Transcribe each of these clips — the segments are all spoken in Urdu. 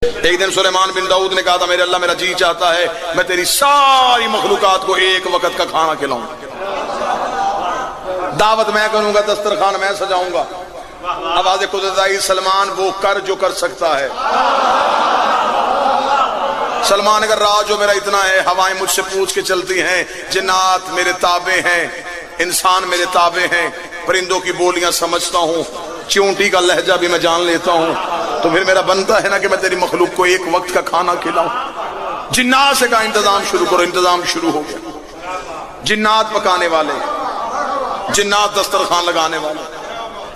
ایک دن سلیمان بن داؤد نے کہا تھا میرے اللہ میرا جی چاہتا ہے میں تیری ساری مخلوقات کو ایک وقت کا کھانا کھلاؤں، دعوت میں کروں گا، دسترخوان میں سجاؤں گا۔ آواز قدرت آئی سلمان وہ کر جو کر سکتا ہے۔ سلمان اگر راج جو میرا اتنا ہے، ہوائیں مجھ سے پوچھ کے چلتی ہیں، جنات میرے تابع ہیں، انسان میرے تابع ہیں، پرندوں کی بولیاں سمجھتا ہوں، چونٹی کا لہجہ بھی میں جان لیتا ہوں، تو پھر میرا بنتا ہے نا کہ میں تیری مخلوق کو ایک وقت کا کھانا کھلاؤں۔ جنات سے کہا انتظام شروع کرو، انتظام شروع ہو گیا۔ جنات پکانے والے، جنات دسترخوان لگانے والے۔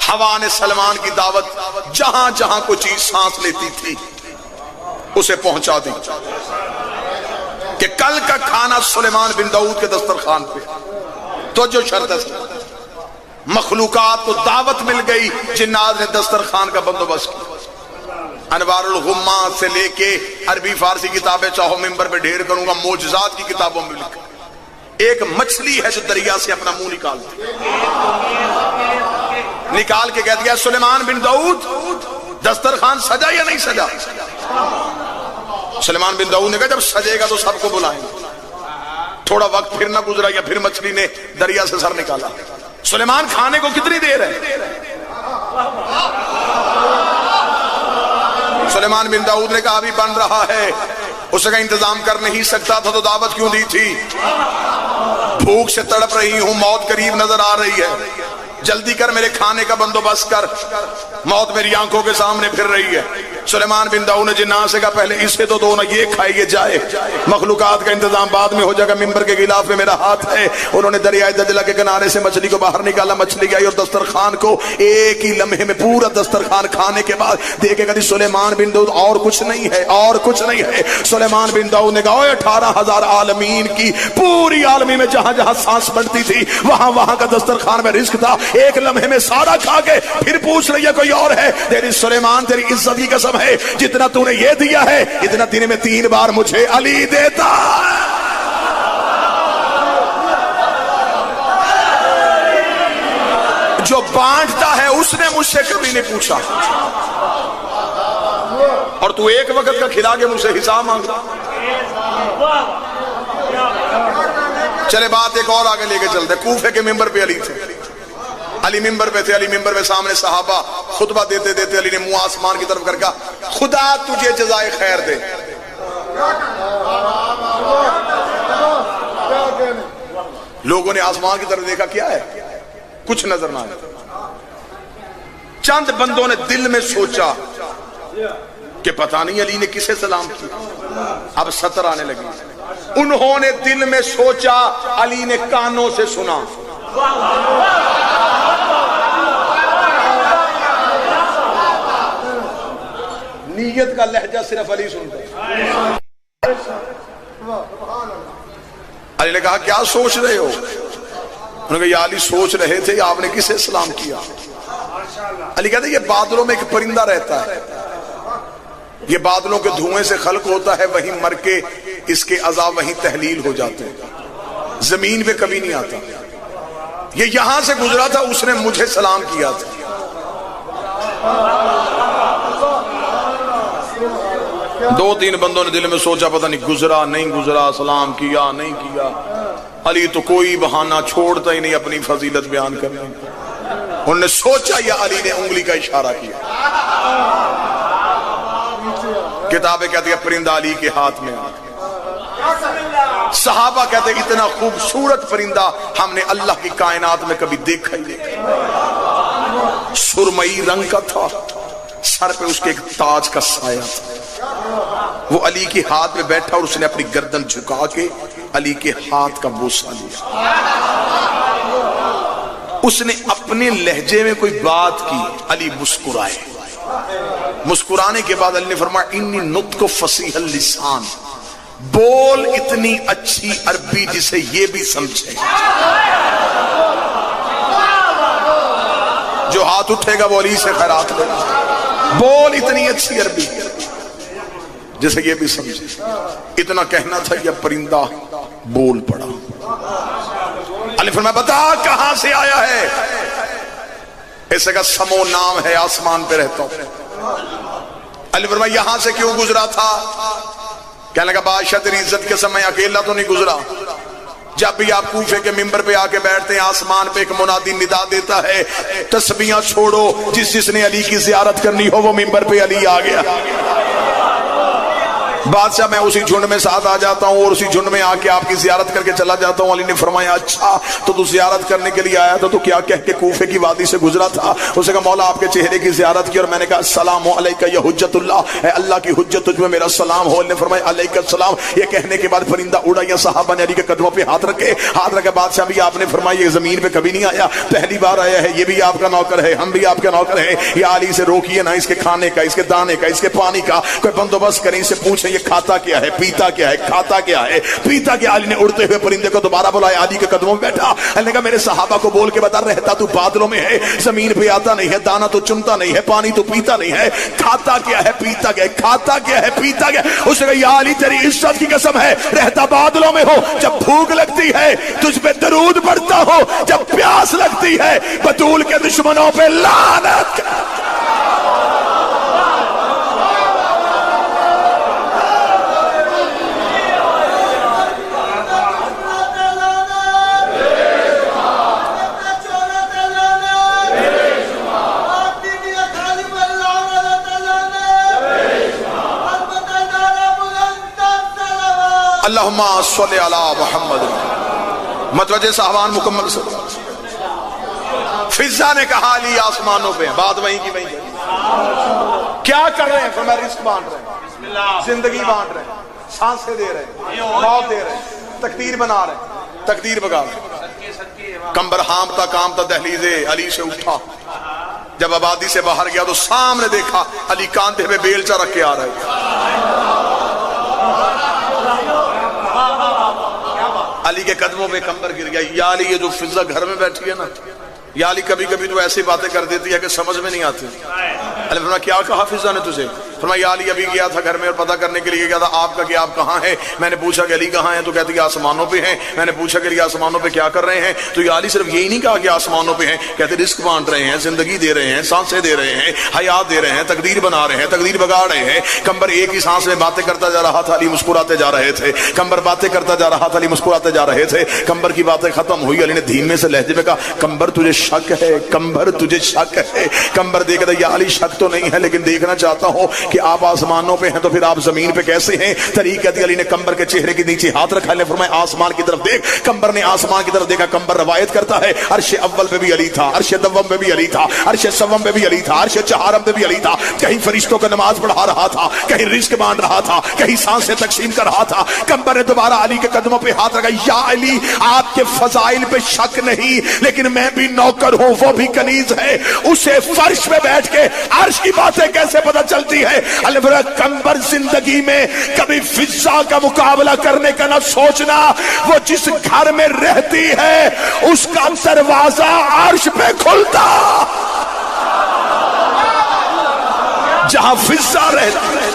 ہوا نے سلمان کی دعوت جہاں جہاں کوئی چیز سانس لیتی تھی اسے پہنچا دی کہ کل کا کھانا سلیمان بن داؤد کے دسترخوان پہ۔ تو جو شرط ہے مخلوقات کو دعوت مل گئی، جنات نے دسترخوان کا بندوبست کیا۔ انوار الغمات سے لے کے عربی فارسی کتابیں چاہو ممبر پہ ڈھیر کروں گا، معجزات کی کتابوں میں لکھا ایک مچھلی ہے جو دریا سے اپنا منہ نکال کے کہہ دیا سلیمان بن داؤد دسترخوان سجا یا نہیں سجا؟ سلیمان بن داؤد نے کہا جب سجے گا تو سب کو بلائیں گے۔ تھوڑا وقت پھر نہ گزرا یا پھر مچھلی نے دریا سے سر نکالا۔ سلیمان کھانے کو کتنی دیر ہے؟ سلیمان بن داؤد نے کہا ابھی بن رہا ہے۔ اسے کا انتظام کر نہیں سکتا تھا تو دعوت کیوں دی تھی؟ بھوک سے تڑپ رہی ہوں، موت قریب نظر آ رہی ہے، جلدی کر میرے کھانے کا بندوبست کر، موت میری آنکھوں کے سامنے پھر رہی ہے۔ سلیمان بن داؤد نے جنات سے کہا پہلے اسے تو دو نا، یہ کھائیے جائے، مخلوقات کا انتظام بعد میں ہو جائے گا، ممبر کے غلاف میں میرا ہاتھ ہے۔ انہوں نے دریائے دجلہ کے کنارے سے مچھلی کو باہر نکالا، مچھلی آئی اور دسترخوان کو ایک ہی لمحے میں پورا دسترخوان کھانے کے بعد دیکھے گا سلیمان بن داؤد اور کچھ نہیں ہے، اور کچھ نہیں ہے۔ سلیمان بن داؤد نے کہا 18,000 عالمین کی پوری عالمی میں جہاں جہاں سانس بڑھتی تھی وہاں وہاں کا دسترخوان میں رزق تھا، ایک لمحے میں سارا کھا کے پھر پوچھ رہی ہے کوئی اور ہے؟ تیری سلیمان تیری عزت کی قسم ہے، جتنا تو نے یہ دیا ہے اتنا دن میں 3 بار مجھے علی دیتا۔ جو بانٹتا ہے اس نے مجھ سے کبھی نہیں پوچھا، اور تو ایک وقت کا کھلا کے مجھ سے حساب مانگتا۔ چلے بات ایک اور آگے لے کے چلتے۔ کوفے کے ممبر پہ علی تھے، علی ممبر پہ تھے، علی ممبر پہ سامنے صحابہ خطبہ دیتے دیتے علی نے منہ آسمان کی طرف کر کہا خدا تجھے جزائے خیر دے۔ لوگوں نے آسمان کی طرف دیکھا، کیا ہے؟ کچھ نظر نہ آیا۔ چند بندوں نے دل میں سوچا کہ پتہ نہیں علی نے کسے سلام کیا۔ اب سطر آنے لگی۔ انہوں نے دل میں سوچا، علی نے کانوں سے سنا۔ نیت کا لہجہ صرف علی سنتا ہے۔ علی نے کہا کیا سوچ رہے ہو؟ انہوں نے کہا یا علی سوچ رہے تھے آپ نے کسے سلام کیا؟ علی کہتے ہیں یہ بادلوں میں ایک پرندہ رہتا ہے، یہ بادلوں کے دھوئیں سے خلق ہوتا ہے، وہیں مر کے اس کے عذاب وہیں تحلیل ہو جاتے ہیں، زمین پہ کبھی نہیں آتا۔ یہ یہاں سے گزرا تھا، اس نے مجھے سلام کیا تھا۔ دو تین بندوں نے دل میں سوچا پتہ نہیں گزرا نہیں گزرا، سلام کیا نہیں کیا۔ علی تو کوئی بہانہ چھوڑتا ہی نہیں اپنی فضیلت بیان کرنے۔ انہوں نے سوچا یا علی نے انگلی کا اشارہ کیا۔ کتابیں کہتی ہیں پرندہ علی کے ہاتھ میں آ۔ صحابہ کہتے ہیں اتنا خوبصورت پرندہ ہم نے اللہ کی کائنات میں کبھی دیکھا ہی نہیں۔ سرمئی رنگ کا تھا، سر پہ اس کے ایک تاج کا سایہ تھا۔ وہ علی کے ہاتھ میں بیٹھا اور اس نے اپنی گردن جھکا کے علی کے ہاتھ کا بوسہ لیا۔ اس نے اپنے لہجے میں کوئی بات کی، علی مسکرائے۔ مسکرانے کے بعد علی نے فرمایا انی نطق فصیح اللسان، بول اتنی اچھی عربی جسے یہ بھی سمجھے۔ جو ہاتھ اٹھے گا وہ علی سے خیرات لے گا۔ بول اتنی اچھی عربی جسے یہ بھی سمجھے۔ اتنا کہنا تھا یہ پرندہ بول پڑا۔ علی فرمایا بتا کہاں سے آیا ہے؟ ایسے کا سمو نام ہے، آسمان پہ رہتا ہوں۔ علی فرمایا یہاں سے کیوں گزرا تھا؟ کہنے لگا بادشاہ تیری عزت کے سمے اکیلا تو نہیں گزرا، جب بھی آپ کوفے کے ممبر پہ آ کے بیٹھتے ہیں آسمان پہ ایک منادی ندا دیتا ہے تسبیحاں چھوڑو، جس نے علی کی زیارت کرنی ہو وہ ممبر پہ علی آ گیا۔ بادشاہ میں اسی جھنڈ میں ساتھ آ جاتا ہوں اور اسی جھنڈ میں آ کے آپ کی زیارت کر کے چلا جاتا ہوں۔ علی نے فرمایا اچھا تو زیارت کرنے کے لیے آیا تھا تو کیا کہہ کے کوفے کی وادی سے گزرا تھا؟ اس نے کہا مولا آپ کے چہرے کی زیارت کی اور میں نے کہا السلام علیکہ یا حجت اللہ، اے اللہ کی حجت تجھ میں میرا سلام ہو۔ علی نے فرمایا علیکہ السلام۔ یہ کہنے کے بعد پرندہ اڑا، یا صحابہ نے علی کے قدموں پہ ہاتھ رکھے۔ بادشاہ بھی آپ نے فرمایا یہ زمین پہ کبھی نہیں آیا، پہلی بار آیا ہے، یہ بھی آپ کا نوکر ہے، ہم بھی آپ کا نوکر ہے، یا علی سے روکیے نا، اس کے کھانے کا، اس کے دانے کا، اس کے پانی کا کوئی بندوبست کریں، اس سے پوچھیں یہ کھاتا کیا ہے، پیتا کیا ہے، کھاتا کیا ہے، پیتا کیا۔ علی نے اڑتے ہوئے پرندے کو دوبارہ بلایا، علی کے قدموں میں بیٹھا۔ علی نے کہا میرے صحابہ کو بول کے بتا، رہتا تو بادلوں میں ہے، زمین پہ آتا نہیں ہے، دانا تو چنتا نہیں ہے، پانی تو پیتا نہیں ہے، کھاتا کیا ہے، پیتا کیا ہے، کھاتا کیا ہے، پیتا کیا ہے۔ اس نے کہا یا علی تیری عزت کی قسم ہے، رہتا بادلوں میں ہو، جب بھوک لگتی ہے تجھ پہ درود پڑھتا ہو، جب پیاس لگتی ہے بطول کے دشمنوں پہ لعنت۔ اللہم صلی علی محمد۔ متوجہ صاحبان مکمل سے فضا نے کہا علی آسمانوں پہ، بات وہیں کی وہیں کیا کر رہے ہیں؟ فرمایا رزق بانٹ رہے ہیں، زندگی بانٹ رہے ہیں، سانسیں دے رہے ہیں، موت دے رہے ہیں، تقدیر بنا رہے ہیں، تقدیر بگا رہے ہیں۔ کمبر ہامتا کامتا دہلیزے علی سے اٹھا، جب آبادی سے باہر گیا تو سامنے دیکھا علی کاندھے پہ بیلچا رکھ کے آ رہے تھے۔ علی کے قدموں پہ کمبر گر گیا۔ یا علی یہ جو فضا گھر میں بیٹھی ہے نا، یا علی کبھی کبھی تو ایسی باتیں کر دیتی ہے کہ سمجھ میں نہیں آتی۔ علی فرمایا کیا کہا فضا نے تجھے؟ فرمایا یا علی ابھی گیا تھا گھر میں اور پتہ کرنے کے لیے گیا تھا آپ کا کہ آپ کہاں ہیں۔ میں نے پوچھا کہ علی کہاں ہیں تو کہتی ہے آسمانوں پہ ہیں۔ میں نے پوچھا کہ علی آسمانوں پہ کیا کر رہے ہیں تو یا علی صرف یہی نہیں کہا کہ آسمانوں پہ ہیں، کہتے رزق بانٹ رہے ہیں، زندگی دے رہے ہیں، سانسیں دے رہے ہیں، حیات دے رہے ہیں، تقدیر بنا رہے ہیں، تقدیر بگاڑ رہے ہیں۔ کمبر ایک ہی سانس میں باتیں کرتا جا رہا تھا، علی مسکراتے جا رہے تھے۔ کمبر باتیں کرتا جا رہا تھا، علی مسکراتے جا رہے تھے۔ کمبر کی باتیں ختم ہوئی، علی نے دھیمے سے لہجے میں کہا کمبر تجھے شک ہے، کمبر تجھے شک ہے۔ کمبر دیکھ رہا یا علی شک تو نہیں ہے لیکن دیکھنا چاہتا ہوں کہ آپ آسمانوں پہ ہیں تو پھر آپ زمین پہ کیسے ہیں؟ طریقہ دی۔ علی نے کمبر کے چہرے کے نیچے ہاتھ رکھا، نے فرمایا آسمان کی طرف دیکھ۔ کمبر نے آسمان کی طرف دیکھا۔ کمبر روایت کرتا ہے عرش اول پہ بھی علی تھا، عرش دوم پہ بھی علی تھا، عرش سوم پہ بھی علی تھا، عرش چہارم پہ بھی علی تھا۔ کہیں فرشتوں کو نماز پڑھا رہا تھا، کہیں رزق بانٹ رہا تھا، کہیں سانسیں تقسیم کر رہا تھا۔ کمبر نے دوبارہ علی کے قدموں پہ ہاتھ رکھا، یا علی آپ کے فضائل پہ شک نہیں لیکن میں بھی نوکر ہوں، وہ بھی کنیز ہے، اسے فرش پہ بیٹھ کے عرش کی باتیں کیسے پتہ چلتی ہے؟ کمبر زندگی میں کبھی فضا کا مقابلہ کرنے کا نہ سوچنا، وہ جس گھر میں رہتی ہے اس کا دروازہ عرش پہ کھلتا جہاں فضا رہتی ہے۔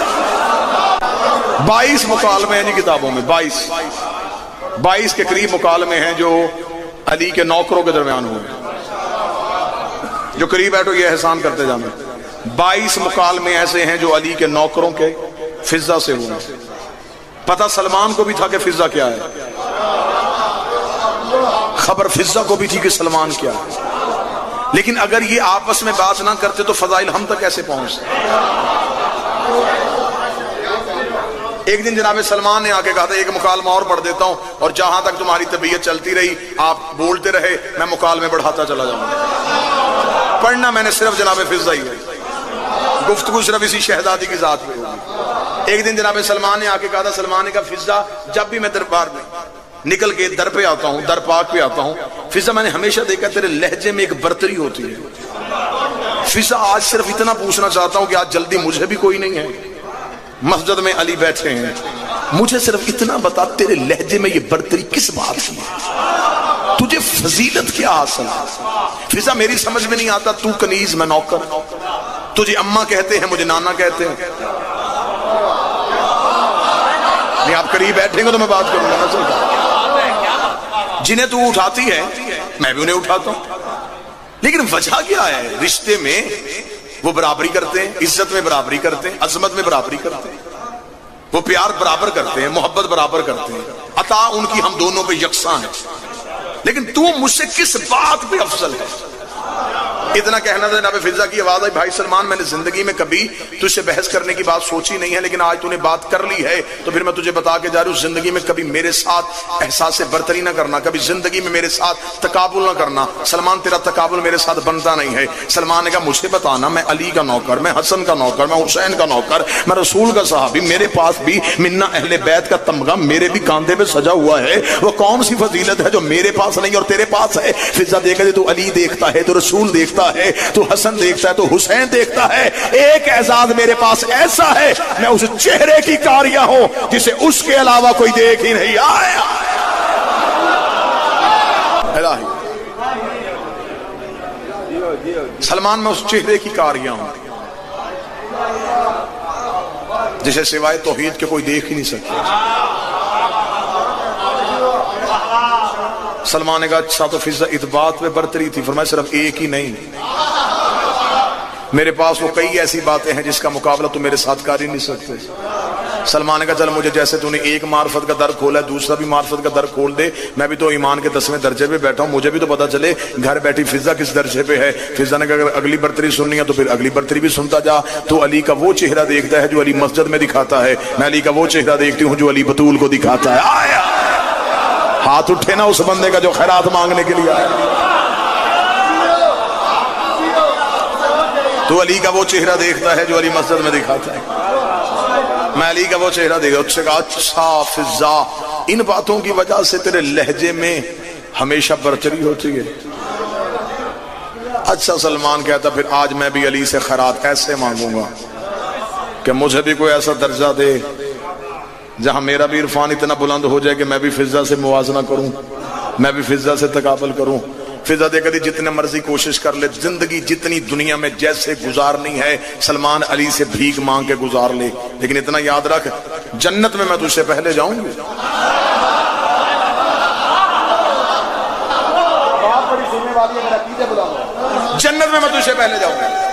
22 مکالمے ہیں جی کتابوں میں، 22 کے قریب مکالمے ہیں جو علی کے نوکروں کے درمیان ہوئے، جو قریب بیٹھو یہ احسان کرتے جانا۔ 22 مکالمے ایسے ہیں جو علی کے نوکروں کے فضا سے ہوئے۔ پتہ سلمان کو بھی تھا کہ فضا کیا ہے، خبر فضا کو بھی تھی کہ سلمان کیا ہے، لیکن اگر یہ آپس میں بات نہ کرتے تو فضائل ہم تک کیسے پہنچتے؟ ایک دن جناب سلمان نے آ کے کہا تھا ایک مکالمہ اور پڑھ دیتا ہوں اور جہاں تک تمہاری طبیعت چلتی رہی آپ بولتے رہے میں مکالمے بڑھاتا چلا جاؤں گا۔ پڑھنا میں نے صرف جناب فضا ہی ہے، گفتگو صرف اسی شہزادی کی ذات پہ ہوگی۔ ایک دن جناب سلمان نے آ کے کہا تھا، سلمان نے کہا فضا جب بھی میں دربار میں نکل کے در پہ آتا ہوں، در پاک پہ آتا ہوں، فضا میں نے ہمیشہ دیکھا تیرے لہجے میں ایک برتری ہوتی ہے۔ فضا آج صرف اتنا پوچھنا چاہتا ہوں کہ آج جلدی مجھے بھی کوئی نہیں ہے، مسجد میں علی بیٹھے ہیں، مجھے صرف اتنا بتا تیرے لہجے میں یہ برتری کس بات کی ہے، تجھے فضیلت کیا حاصل ہے؟ فضا میری سمجھ میں نہیں آتا، تو کنیز میں نوکر، تجھے اماں کہتے ہیں مجھے نانا کہتے ہیں، نہیں آپ قریب بیٹھیں گے تو میں بات کروں گا نا چلتا، جنہیں تو اٹھاتی ہے میں بھی انہیں اٹھاتا ہوں، لیکن وجہ کیا ہے؟ رشتے میں وہ برابری کرتے ہیں، عزت میں برابری کرتے ہیں، عظمت میں برابری کرتے ہیں، وہ پیار برابر کرتے ہیں، محبت برابر کرتے ہیں، عطا ان کی ہم دونوں پہ یکساں ہے۔ لیکن تو مجھ سے کس بات پہ افضل ہے؟ اتنا کہنا تھا جناب فضا کی آواز آئی، بھائی سلمان میں نے زندگی میں کبھی تجھ سے بحث کرنے کی بات سوچی نہیں ہے، لیکن آج تو نے بات کر لی ہے تو پھر میں تجھے بتا کے جا رہا ہوں، زندگی میں کبھی میرے ساتھ احساس برتری نہ کرنا، کبھی زندگی میں میرے ساتھ تقابل نہ کرنا۔ سلمان تیرا تقابل میرے ساتھ بنتا نہیں ہے۔ سلمان نے کہا مجھے بتانا، میں علی کا نوکر، میں حسن کا نوکر، میں حسین کا نوکر، میں رسول کا صحابی، میرے پاس بھی منا اہل بیت کا تمغہ میرے بھی کاندھے پہ سجا ہوا ہے، وہ کون سی فضیلت ہے جو میرے پاس نہیں اور تیرے پاس ہے؟ فضا دیکھا تو علی دیکھتا ہے، تو رسول دیکھتا ہے، تو حسن دیکھتا ہے، تو حسین دیکھتا ہے، ایک اعزاز میرے پاس ایسا ہے، میں اس چہرے کی کاریاں ہوں جسے اس کے علاوہ کوئی دیکھ ہی نہیں آیا۔ الہی سلمان میں اس چہرے کی کاریاں ہوں جسے سوائے توحید کے کوئی دیکھ ہی نہیں سکتا۔ سلمان نے کہا اچھا تو فضا اس بات پہ برتری تھی؟ فرمایا صرف ایک ہی نہیں، میرے پاس وہ کئی ایسی باتیں ہیں جس کا مقابلہ تو میرے ساتھ کر ہی نہیں سکتے۔ سلمان نے کہا چل مجھے جیسے تو نے ایک معرفت کا در کھولا ہے، دوسرا بھی معرفت کا در کھول دے، میں بھی تو ایمان کے 10ویں درجے پہ بیٹھا ہوں، مجھے بھی تو پتا چلے گھر بیٹھی فضا کس درجے پہ ہے۔ فضا نے کہا اگر اگلی برتری سننی ہے تو پھر اگلی برتری بھی سنتا جا۔ تو علی کا وہ چہرہ دیکھتا ہے جو علی مسجد میں دکھاتا ہے، میں علی کا وہ چہرہ دیکھتی ہوں جو علی بطول کو دکھاتا ہے۔ آیا ہاتھ اٹھے نا اس بندے کا جو خیرات مانگنے کے لیے آیا۔ تو علی کا وہ چہرہ دیکھتا ہے جو علی مسجد میں دکھاتا ہے، میں علی کا وہ چہرہ دیکھا۔ اس سے کہا اچھا فضا ان باتوں کی وجہ سے تیرے لہجے میں ہمیشہ برتری ہوتی ہے؟ اچھا سلمان کہتا پھر آج میں بھی علی سے خیرات ایسے مانگوں گا کہ مجھے بھی کوئی ایسا درجہ دے جہاں میرا بھی عرفان اتنا بلند ہو جائے کہ میں بھی فضا سے موازنہ کروں، میں بھی فضا سے تقابل کروں۔ فضا دیکھا دی جتنے مرضی کوشش کر لے، زندگی جتنی دنیا میں جیسے گزارنی ہے سلمان علی سے بھیک مانگ کے گزار لے، لیکن اتنا یاد رکھ جنت میں تجھ سے پہلے جاؤں گی۔ جنت میں تجھ سے پہلے جاؤں گی۔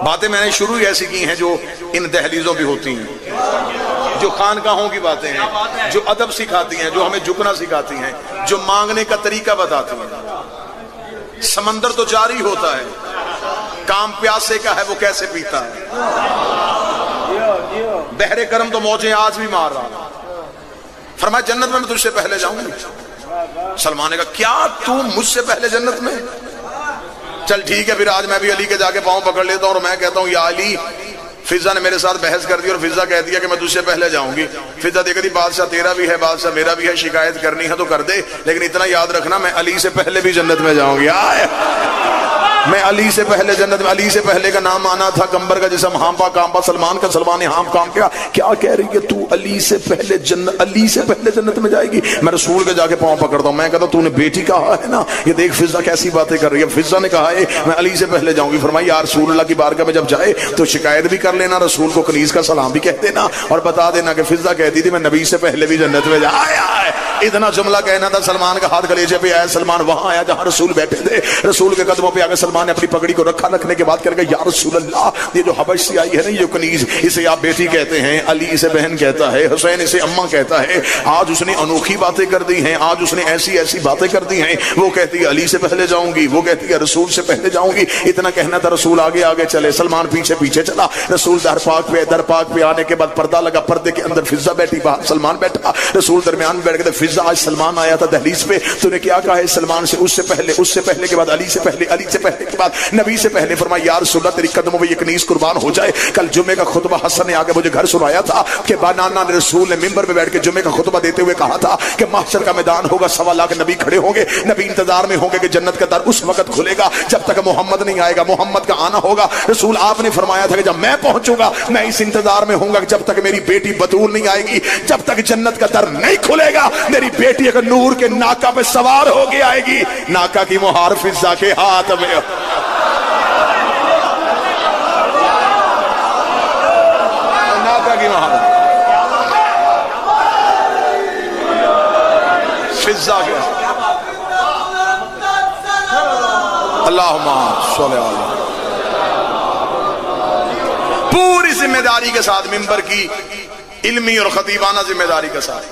باتیں میں نے شروع ہی ایسی کی ہیں جو ان دہلیزوں بھی ہوتی ہیں، جو خانقاہوں کی باتیں ہیں، جو ادب سکھاتی ہیں، جو ہمیں جھکنا سکھاتی ہیں، جو مانگنے کا طریقہ بتاتی ہیں۔ سمندر تو جاری ہوتا ہے، کام پیاسے کا ہے وہ کیسے پیتا ہے۔ بحر کرم تو موجیں آج بھی مار رہا۔ فرمایا جنت میں تجھ سے پہلے جاؤں گی۔ سلمان نے کہا کیا تو مجھ سے پہلے جنت میں؟ چل ٹھیک ہے پھر آج میں بھی علی کے جا کے پاؤں پکڑ لیتا ہوں اور میں کہتا ہوں یا علی فضا نے میرے ساتھ بحث کر دی اور فضا کہہ دیا کہ میں تجھ سے پہلے جاؤں گی۔ فضا دیکھ دی بادشاہ تیرا بھی ہے، بادشاہ میرا بھی ہے، شکایت کرنی ہے تو کر دے، لیکن اتنا یاد رکھنا میں علی سے پہلے بھی جنت میں جاؤں گی۔ میں علی سے پہلے جنت میں، علی سے پہلے کا نام آنا تھا کمبر کا جسم ہانپا کانپا، سلمان کا سلمان نے ہانپ کانپ کیا۔ کیا کہہ رہی ہے تو علی سے پہلے جنت، علی سے پہلے جنت میں جائے گی؟ میں رسول کے جا کے پاؤں پکڑتا ہوں، میں کہتا ہوں تو نے بیٹی کہا ہے نا، یہ دیکھ فضا کیسی باتیں کر رہی ہے۔ فضا نے کہا ہے میں علی سے پہلے جاؤں گی۔ فرمائی یا رسول اللہ کی بارگاہ میں جب جائے تو شکایت بھی کر لینا، رسول کو کنیز کا سلام بھی کہہ دینا اور بتا دینا کہ فضا کہتی تھی میں نبی سے پہلے بھی جنت میں جایا ہے۔ اتنا جملہ کہنا تھا، سلمان کا ہاتھ کلیجے پہ آیا، سلمان وہاں آیا جہاں رسول بیٹھے تھے، رسول کے قدموں پہ آ کے سلمان نے اپنی پگڑی کو رکھا، رکھنے کے بعد کہہ گیا یا رسول اللہ یہ جو حبش سے آئی ہے نا یہ کنیز، اسے آپ بیٹی کہتے ہیں، علی اسے بہن کہتا ہے، حسین اسے اماں کہتا ہے۔ آج اس نے انوکھی باتیں کر دی ہیں، آج اس نے ایسی ایسی باتیں کر دی ہیں، وہ کہتی ہے علی سے پہلے جاؤں گی، وہ کہتی ہے رسول سے پہلے جاؤں گی۔ اتنا کہنا تھا، رسول آگے آگے چلے، سلمان پیچھے پیچھے چلا۔ رسول در پاک پہ آنے کے بعد پردہ لگا، پردے کے اندر فضا بیٹھی، باہر سلمان بیٹھا، رسول درمیان میں بیٹھ گئے۔ فضا آج سلمان آیا تھا دہلیز پہ، تو نے کیا کہا ہے سلمان سے؟ اس سے پہلے کے بعد علی سے پہلے، علی سے پہلے کے بعد نبی سے پہلے۔ فرمایا یا رسول اللہ تیری قدموں میں یہ کنیز قربان ہو جائے۔ کل جمعے کا خطبہ حسن نے آگے مجھے گھر سنایا تھا کہ بانانا رسول نے ممبر پہ بیٹھ کے جمعے کا خطبہ دیتے ہوئے کہا تھا کہ محشر کا میدان ہوگا، 1.25 لاکھ نبی کھڑے ہوں گے، نبی انتظار میں ہوں گے کہ جنت کا در اس وقت کھلے گا جب تک محمد نہیں آئے گا، محمد کا آنا ہوگا۔ رسول آپ نے فرمایا تھا کہ جب میں پہنچوں گا میں اس انتظار میں ہوں گا کہ جب تک میری بیٹی بطول نہیں آئے گی، جب تک جنت کا در نہیں کھلے گا، میری بیٹی اگر نور کے ناکا پہ سوار ہو کے آئے گی، ناکا کی مہار فضا کے ہاتھ میں۔ فضا کے اللہم صلی اللہ پوری ذمہ داری کے ساتھ ممبر کی علمی اور خطیبانہ ذمہ داری کے ساتھ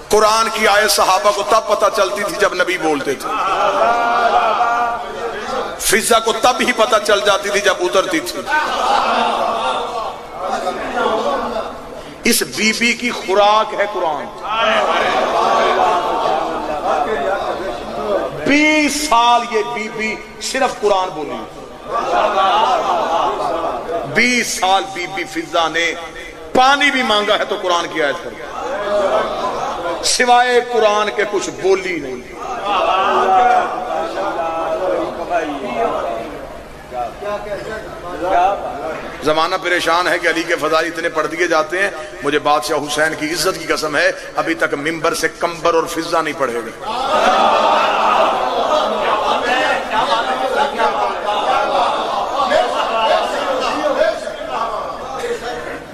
قرآن کی آیت صحابہ کو تب پتہ چلتی تھی جب نبی بولتے تھے، فضا کو تب ہی پتہ چل جاتی تھی جب اترتی تھی۔ اس بی بی کی خوراک ہے قرآن۔ 20 سال یہ بی بی صرف قرآن بولی، 20 سال بی بی فضا نے پانی بھی مانگا ہے تو قرآن کی آیت کر سوائے قرآن کے کچھ بولی نہیں۔ زمانہ پریشان ہے کہ علی کے فضائل اتنے پڑھ دیے جاتے ہیں، مجھے بادشاہ حسین کی عزت کی قسم ہے ابھی تک ممبر سے کمبر اور فضا نہیں پڑھے گئے۔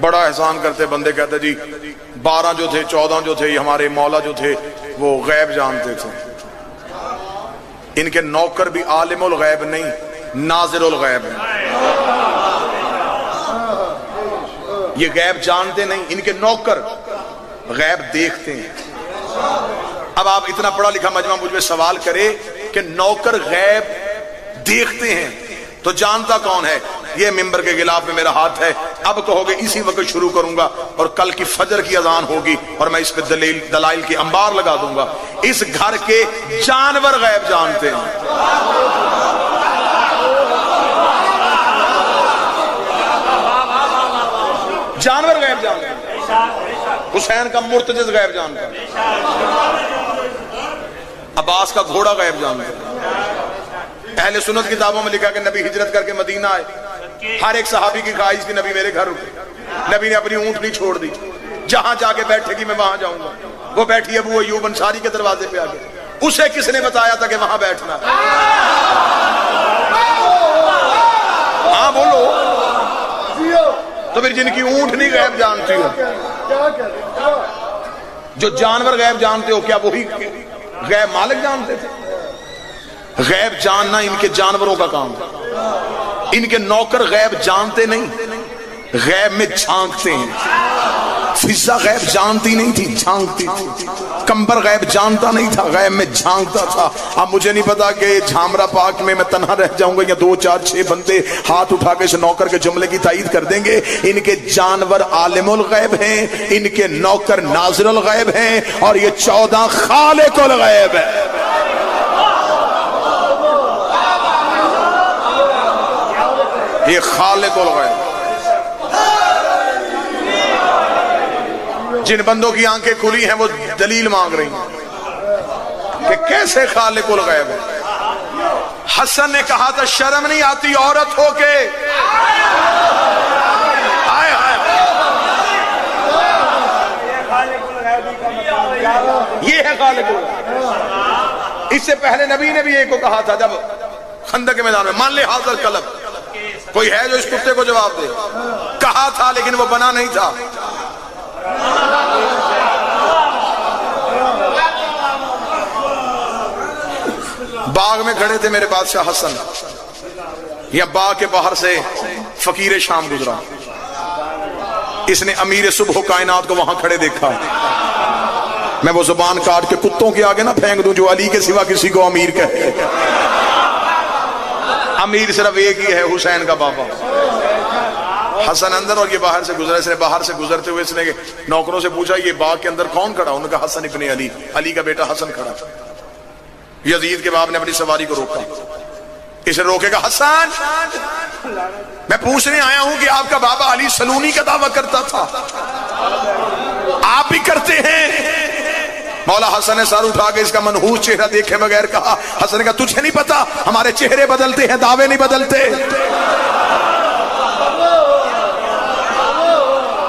بڑا احسان کرتے بندے، کہتے جی 12 جو تھے 14 جو تھے یہ ہمارے مولا جو تھے وہ غیب جانتے تھے، ان کے نوکر بھی عالم الغیب نہیں ناظر الغیب ہیں، یہ غیب جانتے نہیں، ان کے نوکر غیب دیکھتے ہیں۔ اب آپ اتنا پڑھا لکھا مجمع مجھ میں سوال کرے کہ نوکر غیب دیکھتے ہیں تو جانتا کون ہے؟ یہ ممبر کے غلاف میں میرا ہاتھ ہے، اب کہو گے اسی وقت شروع کروں گا اور کل کی فجر کی اذان ہوگی اور میں اس پہ دلائل کی انبار لگا دوں گا۔ اس گھر کے جانور غیب جانتے ہیں۔ جانور غیب جانتے ہیں، حسین کا مرتجز غیب جانتا ہے، عباس کا گھوڑا غیب جانتا ہے۔ اہل سنت کتابوں میں لکھا کہ نبی ہجرت کر کے مدینہ آئے، ہر ایک صحابی کی خواہش کی نبی میرے گھر رکے، نبی نے اپنی اونٹنی چھوڑ دی، جہاں جا کے بیٹھے گی میں وہاں جاؤں گا۔ وہ بیٹھی ابو ایوب انصاری کے دروازے پہ آگے، اسے کس نے بتایا تھا کہ وہاں بیٹھنا؟ ہاں بولو، تو پھر جن کی اونٹنی غیب جانتی ہو، جو جانور غیب جانتے ہو، کیا وہی غیب مالک جانتے تھے؟ غیب جاننا ان کے جانوروں کا کام ہے، ان کے نوکر غیب جانتے نہیں، غیب میں جھانکتے ہیں۔ فضا غیب جانتی نہیں تھی، جھانکتی تھی۔ کمبر غیب جانتا نہیں تھا، غیب میں جھانکتا تھا۔ اب مجھے نہیں پتا کہ جھامرا پاک میں تنہا رہ جاؤں گا یا 2 4 6 بندے ہاتھ اٹھا کے اس نوکر کے جملے کی تائید کر دیں گے۔ ان کے جانور عالم الغیب ہیں، ان کے نوکر ناظر الغیب ہیں، اور یہ 14 خالق الغیب ہے۔ یہ خالق الغیب، جن بندوں کی آنکھیں کھلی ہیں وہ دلیل مانگ رہی ہیں کہ کیسے خالق الغیب ہے۔ حسن نے کہا تھا شرم نہیں آتی عورت ہو کے، یہ ہے خالق الغیب۔ اس سے پہلے نبی نے بھی ایک کو کہا تھا جب خندق کے میدان میں، مان لے حاضر کلب، کوئی ہے جو اس کتے کو جواب دے؟ کہا تھا لیکن وہ بنا نہیں تھا۔ باغ میں کھڑے تھے میرے بادشاہ حسن، یا باغ کے باہر سے فقیر شام گزرا، اس نے امیر صبح کائنات کو وہاں کھڑے دیکھا۔ میں وہ زبان کاٹ کے کتوں کے آگے نہ پھینک دوں جو علی کے سوا کسی کو امیر کہے۔ امیر صرف ایک ہی ہے، حسین کا بابا۔ حسن اندر اور یہ باہر سے گزرا، اس نے باہر سے گزرتے ہوئے اس نے نوکروں سے پوچھا یہ باغ کے اندر کون کھڑا؟ انہوں نے کہا حسن ابن علی، علی کا بیٹا حسن کھڑا۔ یزید کے باپ نے اپنی سواری کو روکا، اسے روکے گا حسن میں پوچھنے آیا ہوں کہ آپ کا بابا علی سلونی کا دعویٰ کرتا تھا، آپ بھی کرتے ہیں؟ مولا حسن نے سر اٹھا کے اس کا منحوس چہرہ دیکھے بغیر کہا، حسن نے کہا تجھے نہیں پتا ہمارے چہرے بدلتے ہیں، دعوے نہیں بدلتے۔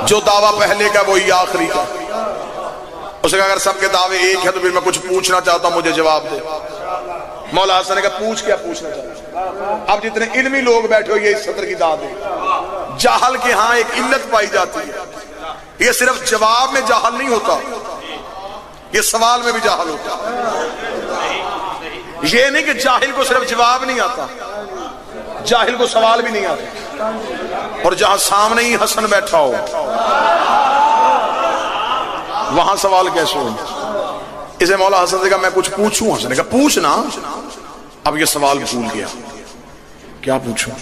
جو دعویٰ پہلے کا وہی آخری کا۔ اس نے کہا اگر سب کے دعوے ایک ہے تو پھر میں کچھ پوچھنا چاہتا ہوں، مجھے جواب دے۔ مولا حسن نے کہا پوچھ کیا پوچھنا چاہتا؟ اب جتنے علمی لوگ بیٹھے ہو یہ اس صدر کی داد ہے، جاہل کے ہاں ایک علت پائی جاتی ہے، یہ صرف جواب میں جاہل نہیں ہوتا، یہ سوال میں بھی جاہل ہوتا۔ یہ نہیں کہ جاہل کو صرف جواب نہیں آتا، جاہل کو سوال بھی نہیں آتا، اور جہاں سامنے ہی حسن بیٹھا ہو وہاں سوال کیسے ہو؟ اسے مولا حسن سے کہا میں کچھ پوچھوں؟ حسن نے کہا پوچھنا۔ اب یہ سوال بھول گیا، کیا پوچھوں؟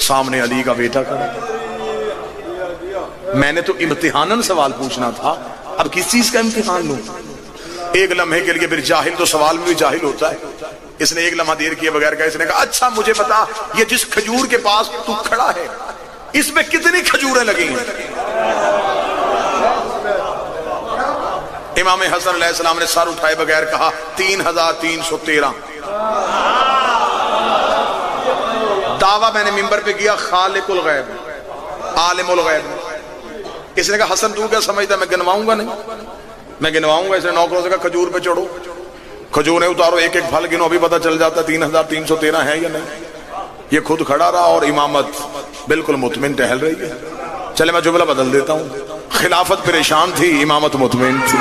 سامنے علی کا بیٹا کھڑا، میں نے تو امتحاناً سوال پوچھنا تھا، اب کس چیز کا امتحان لوں؟ ایک لمحے کے لیے پھر جاہل تو سوال میں بھی جاہل ہوتا ہے، اس نے ایک لمحہ دیر کیے بغیر کہا، اس نے کہا اچھا مجھے بتا یہ جس کھجور کے پاس تو کھڑا ہے اس میں کتنی کھجوریں لگی ہیں؟ امام حسن علیہ السلام نے سر اٹھائے بغیر کہا 3313۔ دعویٰ میں نے ممبر پہ کیا خالق الغیب عالم الغیب۔ اس نے کہا حسن تو کیا سمجھتا میں گنواؤں گا؟ نہیں میں گنواؤں گا۔ اس نے نوکروں سے کہا کھجور پہ چڑھو، کھجوریں اتارو، ایک ایک پھل گنو، ابھی پتہ چل جاتا 3313 ہے یا نہیں۔ یہ خود کھڑا رہا اور امامت بالکل مطمئن ٹہل رہی ہے۔ چلے میں جملہ بدل دیتا ہوں، خلافت پریشان تھی، امامت مطمئن تھی،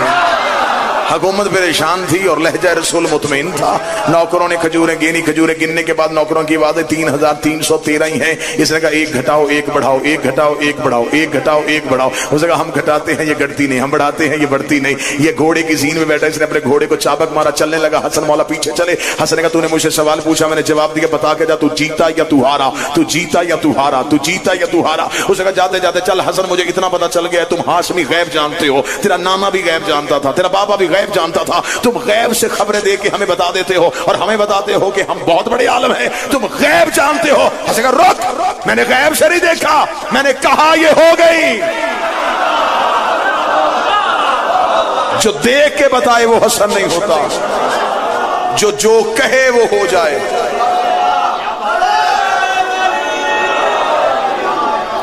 حکومت پریشان تھی اور لہجہ رسول مطمئن تھا۔ نوکروں نے کھجوریں گینی، کھجوریں گننے کے بعد نوکروں کی باتیں 3313 ہی ہیں۔ اس نے کہا ایک گھٹاؤ ایک بڑھاؤ، ایک گھٹاؤ ایک بڑھاؤ، ایک گھٹاؤ ایک بڑھاؤ۔ اس نے کہا ہم گھٹاتے ہیں یہ گھٹتی نہیں، ہم بڑھاتے ہیں یہ بڑھتی نہیں۔ یہ گھوڑے کی زین میں بیٹھا، اس نے اپنے گھوڑے کو چابک مارا، چلنے لگا۔ حسن مولا پیچھے چلے۔ حسن نے کہا تو نے مجھ سے سوال پوچھا، میں نے جواب دیا، بتا کے جا تو جیتا یا تو ہارا، تو جیتا یا تو ہارا، تو جیتا یا تو ہارا۔ اس نے کہا جاتے جاتے چل حسن مجھے اتنا پتا چل گیا تم ہاشمی غیب جانتے ہو، تیرا نانا بھی غیب جانتا تھا، تیرا بابا بھی غیب جانتا تھا، تم غیب سے خبریں دے کے ہمیں بتا دیتے ہو اور ہمیں بتاتے ہو کہ ہم بہت بڑے عالم ہیں، تم غیب جانتے ہو۔ حسن کہا رک، میں نے غیب سے نہیں دیکھا، میں نے کہا یہ ہو گئی۔ جو دیکھ کے بتائے وہ حسن نہیں ہوتا، جو کہے وہ ہو جائے۔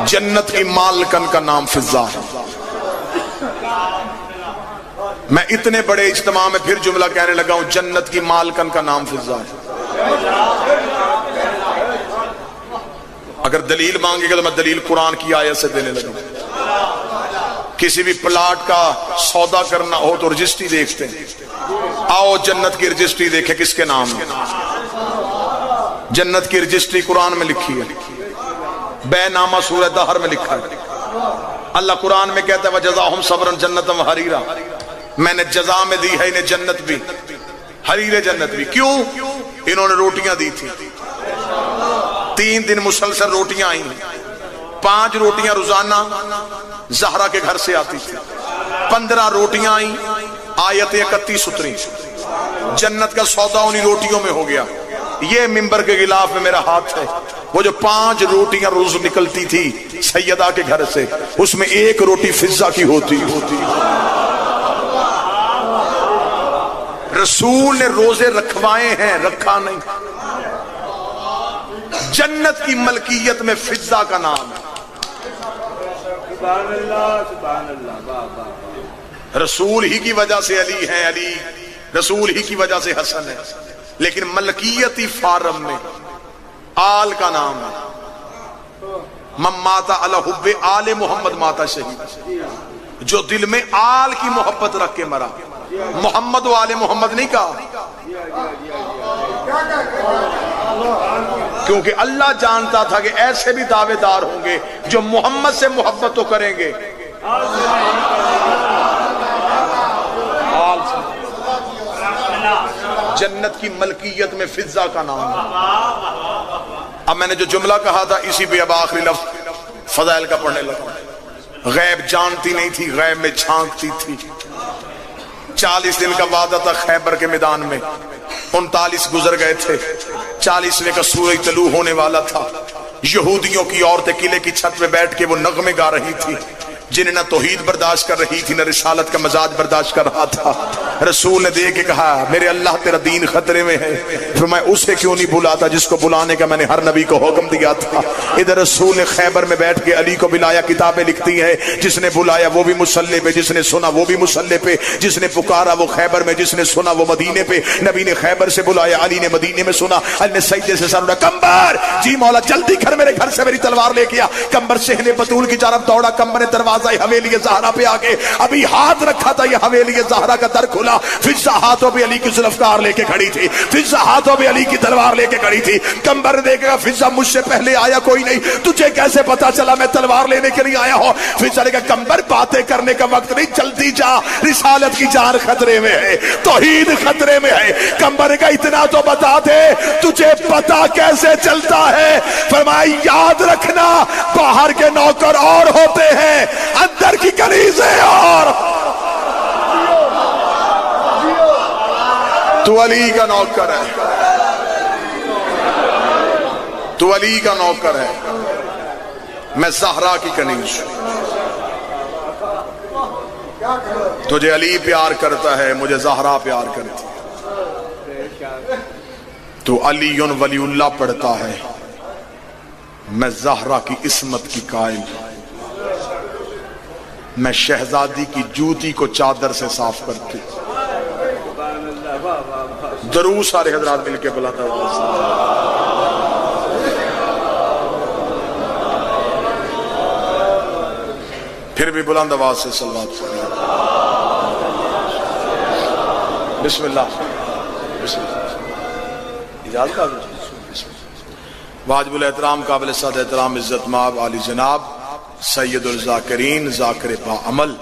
جنت کی مالکن کا نام فضا ہے۔ میں اتنے بڑے اجتماع میں پھر جملہ کہنے لگا ہوں، جنت کی مالکن کا نام فضا ہے۔ اگر دلیل مانگے گا تو میں دلیل قرآن کی آیت سے دینے لگا ہوں۔ کسی بھی پلاٹ کا سودا کرنا ہو تو رجسٹری دیکھتے ہیں، آؤ جنت کی رجسٹری دیکھیں کس کے نام ہے۔ جنت کی رجسٹری قرآن میں لکھی ہے، بے نامہ سورہ دہر میں لکھا ہے۔ اللہ قرآن میں کہتا ہے وَجَزَاهُمْ صَبْرًا جَنَّةً وَحَرِيرًا، میں نے جزا میں دی ہے انہیں جنت بھی، حریر جنت بھی۔ کیوں؟ انہوں نے روٹیاں دی تھی، 3 دن مسلسل روٹیاں آئیں، 5 روٹیاں روزانہ زہرا کے گھر سے آتی تھی، 15 روٹیاں آئیں، آیتیں 31 اتری، جنت کا سودا انہی روٹیوں میں ہو گیا۔ یہ ممبر کے غلاف میں میرا ہاتھ ہے، وہ جو 5 روٹیاں روز نکلتی تھی سیدہ کے گھر سے، اس میں 1 روٹی فضہ کی ہوتی۔ رسول نے روزے رکھوائے ہیں، رکھا نہیں۔ جنت کی ملکیت میں فضہ کا نام ہے۔ رسول ہی کی وجہ سے علی ہے، علی رسول ہی کی وجہ سے حسن ہے، لیکن ملکیتی فارم میں آل کا نام ہے۔ من ماتا علی حب آل محمد ماتا شہید، جو دل میں آل کی محبت رکھ کے مرا، محمد و آل محمد نہیں کہا، کیونکہ اللہ جانتا تھا کہ ایسے بھی دعوے دار ہوں گے جو محمد سے محبت تو کریں گے، جنت کی ملکیت میں فضہ کا نام ہے۔ اب میں نے جو جملہ کہا تھا اسی پہ اب آخری لفظ فضائل کا پڑھنے لگا۔ غیب جانتی نہیں تھی، غیب میں جھانکتی تھی۔ 40 دن کا وعدہ تھا خیبر کے میدان میں، 39 گزر گئے تھے، 40ویں کا سورج طلوع ہونے والا تھا۔ یہودیوں کی عورتیں قلعے کی چھت پہ بیٹھ کے وہ نغمے گا رہی تھی، جنہیں نہ توحید برداشت کر رہی تھی نہ رسالت کا مزاج برداشت کر رہا تھا۔ رسول نے دیکھ کے کہا میرے اللہ تیرا دین خطرے میں ہے، فرمایا اسے کیوں نہیں بلاتا جس کو بلانے کا میں نے ہر نبی کو حکم دیا تھا۔ ادھر رسول نے خیبر میں بیٹھ کے علی کو بلایا، کتابیں لکھتی ہیں جس نے بلایا وہ بھی مصلی پہ، جس نے سنا وہ بھی مصلی پہ، جس نے پکارا وہ خیبر میں، جس نے سنا وہ مدینے پہ۔ نبی نے خیبر سے بلایا، علی نے مدینے میں سنا۔ علی نے سجدے سے سر اٹھایا، کمبر جی مولا جلدی گھر میرے گھر سے میری تلوار لے کے آ۔ کمبر صحن بطول کی طرف دوڑا، کمبر نے دروازہ حویلی زہرا پہ آ کے ابھی ہاتھ رکھا تھا، یہ حویلی زہرا کا در کھلا۔ اللہ. فضا ہاتھوں پہ علی کی ذوالفقار لے کے کھڑی تھی, فضا ہاتھوں پہ علی کی تلوار لے کے کھڑی تھی. قمر نے دیکھا فضا مجھ سے پہلے آیا کوئی نہیں, تجھے کیسے پتا چلا میں تلوار لینے کے لیے آیا ہوں؟ فضا نے کہا قمر باتیں کرنے کا وقت نہیں, جلدی جا, رسالت کی جان خطرے میں ہے, توحید خطرے میں ہے. قمر کا اتنا تو بتا دے تجھے پتا کیسے چلتا ہے؟ فرمایا یاد رکھنا باہر کے نوکر اور ہوتے ہیں, اندر کی کنیزیں اور. تو علی کا نوکر ہے, تو علی کا نوکر ہے, میں زہرا کی کنیز ہوں. تجھے علی پیار کرتا ہے, مجھے زہرا پیار کرتی ہے. تو علی ولی اللہ پڑھتا ہے, میں زہرا کی عصمت کی قائل. میں شہزادی کی جوتی کو چادر سے صاف کرتی. درود سارے حضرات مل کے بلاتا ہوں. پھر بھی بلند آواز سے صلوات پڑھیں. بسم اللہ, بسم اللہ. اجازت ہے. واجب الاحترام قابل صد احترام عزت مآب عالی جناب سید الذاکرین ذاکر با عمل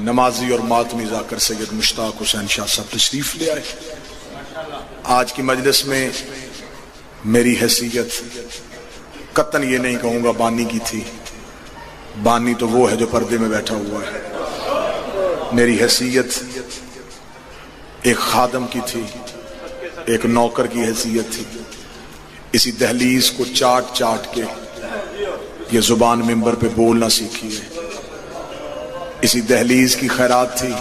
نمازی اور ماتمی ذاکر سید مشتاق حسین شاہ صاحب تشریف لے آئے. آج کی مجلس میں میری حیثیت قطعاً یہ نہیں کہوں گا بانی کی تھی, بانی تو وہ ہے جو پردے میں بیٹھا ہوا ہے. میری حیثیت ایک خادم کی تھی, ایک نوکر کی حیثیت تھی. اسی دہلیز کو چاٹ چاٹ کے یہ زبان منبر پہ بولنا سیکھی ہے. اسی دہلیز کی خیرات تھی,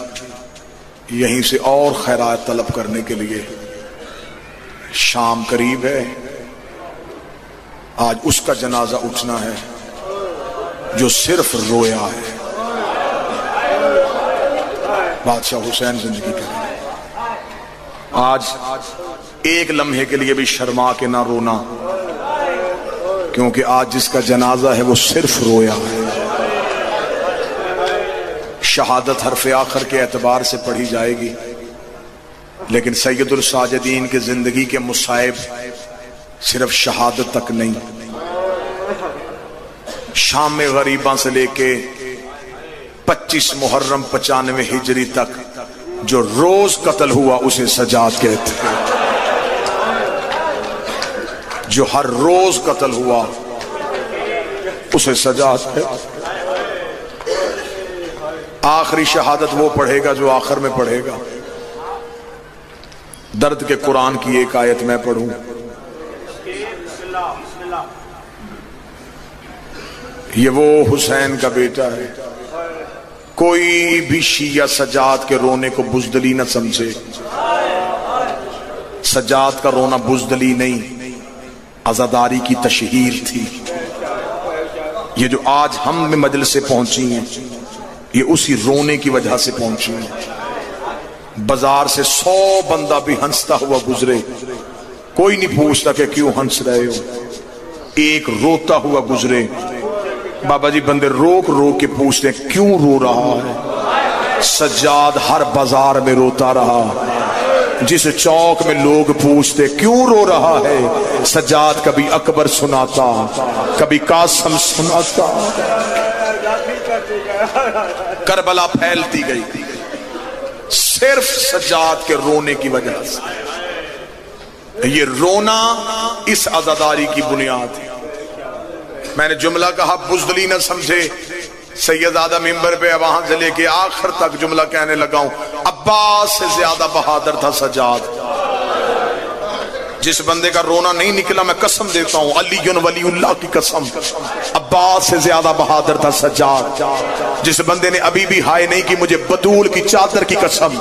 یہیں سے اور خیرات طلب کرنے کے لیے. شام قریب ہے, آج اس کا جنازہ اٹھنا ہے جو صرف رویا ہے. بادشاہ حسین زندگی کریں. آج ایک لمحے کے لیے بھی شرما کے نہ رونا, کیونکہ آج جس کا جنازہ ہے وہ صرف رویا ہے. شہادت حرف آخر کے اعتبار سے پڑھی جائے گی, لیکن سید الساجدین کی زندگی کے مصائب صرف شہادت تک نہیں. شام غریباں سے لے کے 25 محرم 95 ہجری تک جو روز قتل ہوا اسے سجاد کہتے ہیں. جو ہر روز قتل ہوا اسے سجاد کہتے ہیں. آخری شہادت وہ پڑھے گا جو آخر میں پڑھے گا. درد کے قرآن کی ایک آیت میں پڑھوں. یہ وہ حسین کا بیٹا ہے, کوئی بھی شیعہ سجاد کے رونے کو بزدلی نہ سمجھے. سجاد کا رونا بزدلی نہیں, عزاداری کی تشہیر تھی. یہ جو آج ہم میں مجلس سے پہنچی ہیں یہ اسی رونے کی وجہ سے پہنچی ہیں. بازار سے 100 بندہ بھی ہنستا ہوا گزرے, کوئی نہیں پوچھتا کہ کیوں ہنس رہے ہو. ایک روتا ہوا گزرے, بابا جی بندے روک روک کے پوچھتے ہیں کیوں رو رہا ہے. سجاد ہر بازار میں روتا رہا. جس چوک میں لوگ پوچھتے کیوں رو رہا ہے, سجاد کبھی اکبر سناتا, کبھی قاسم سناتا. کربلا پھیلتی گئی صرف سجاد کے رونے کی وجہ سے. یہ رونا اس عزاداری کی بنیاد ہے. میں نے جملہ کہا بزدلی نہ سمجھے. سیدزادہ ممبر پہ وہاں سے لے کے آخر تک جملہ کہنے لگا ہوں, عباس سے زیادہ بہادر تھا سجاد. جس بندے کا رونا نہیں نکلا میں قسم دیتا ہوں, علی ولی اللہ کی قسم, عباس سے زیادہ بہادر تھا سجاد. جس بندے نے ابھی بھی ہائے نہیں کی مجھے بطول کی چادر کی قسم,